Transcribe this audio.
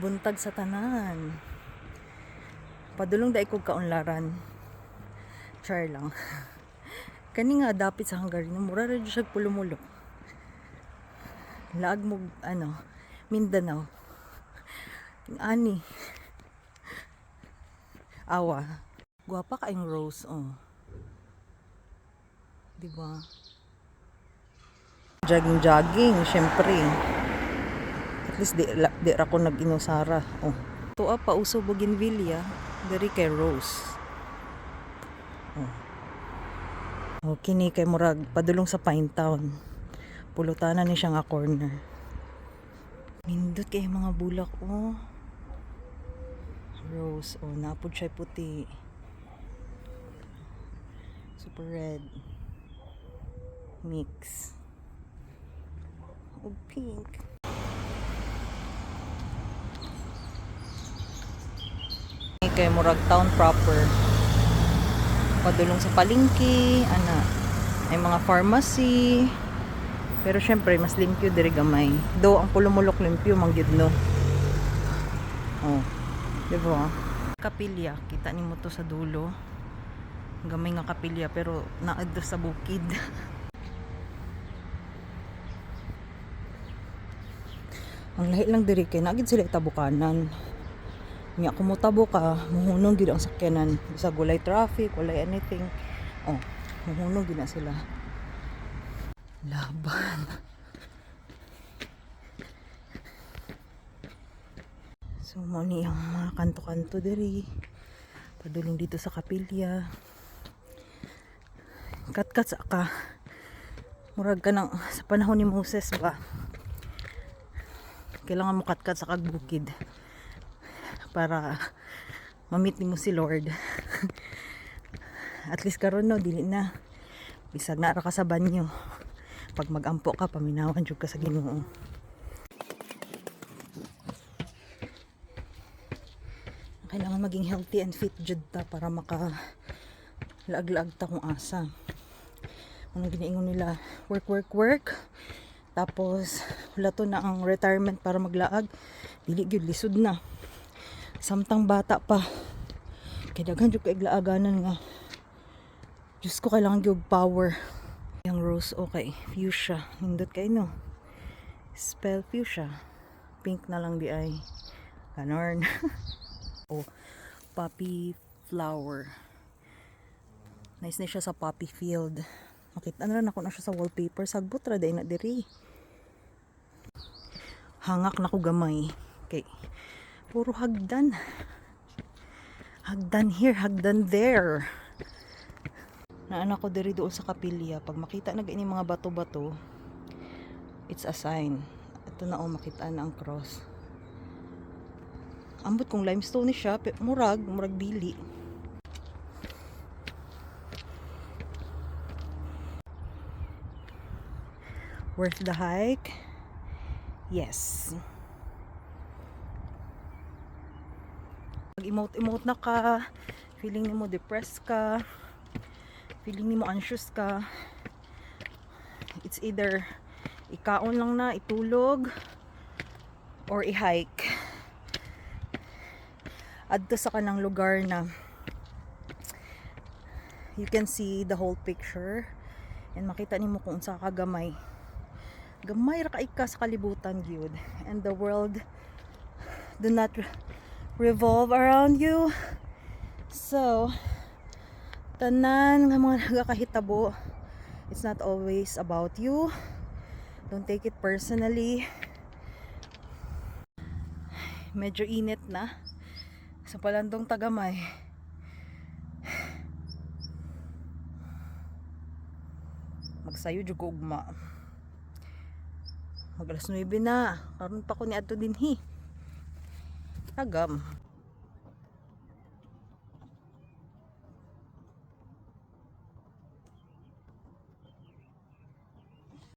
buntag sa tanan. Padulong dai kog kaunlaran. Char lang. Kani nga dapit sa Hungary, mura ra siya pulumulo. Laag mo Mindanao. Ani. Awa. Guwapa kaayong Rose, oh. Diba? Jogging, syempre. At least di ra ko nag-inusara. Oh. Tuwa pa uso Bougainvillea, diri kay Rose. Oh. Oh, kini kay murag padulong sa Pinetown. Pulutanan ni siya nga corner. Nindot kay mga bulak, oh. Rose, oh, napod siya puti. Super red. Mix. Oh, pink. Kay murag town proper. Padulong sa palengke, ay mga pharmacy. Pero syempre mas limpyo diri gamay. Do ang pulumulok limpyo mangyud no. Oh. Diba? Kapilya, kita nimo to sa dulo. Gamay nga kapilya pero naadto sa bukid. Ang lahi lang diri kay nagid sila itabukanan. Nya kumutabo ka, muhunong gid ang sakyanan. Sa gulay traffic, walay anything. Oh, muhunong gid na sila. Laban. So mo ni ang mga kanto-kanto diri. Padulong dito sa kapilya. Kat-kat sa ka. Murag ka nang sa panahon ni Moses ba. Kailangan mo kat-kat sa kagbukid para ma-meet mo si Lord. At least karon no dili na. Bisag na ra ka sa banyo. Pag magampo ka paminawan jud ka sa Ginoo. Kailangan maging healthy and fit jud ta para maka laag-laag ta kung asa. Ano giniingon nila, work. Tapos wala to na ang retirement para maglaag. Dili gyud lisod na. Samtang bata pa. Kay daghan jud kay laaganan nga. Diyos ko kailangan gyud power. Yang rose okay, fuchsia. Nindot kay no. Spell fuchsia. Pink na lang di ay. Ganorn. Oh, poppy flower. Nice na siya sa poppy field. Makita na ako na siya sa wallpaper. Sagbot ra day na diri. Hangak na ko gamay. Okay. Puro hagdan. Hagdan here, hagdan there. Naanak ko diri doon sa kapilya. Pag makita na gani mga bato-bato, it's a sign. Ito na makita na ang cross. Ambot kong limestone ni siya, murag dili. Worth the hike? Yes. Pag-emote na ka, feeling mo depressed ka, feeling mo anxious ka, it's either ikaon lang na, itulog, or i-hike. Adto sa kanang lugar na you can see the whole picture and makita nimo kung unsa ka gamay. Gamay ra ka sa kalibutan gyud, and the world do not revolve around you. So tanan nga mga nagakahitabo, it's not always about you. Don't take it personally. Medyo init na sa Palandong Tagamay. Magsayo jud ko ugma. Mag alas 9 na. Karon pa ko ni adto dinhi. Tagam.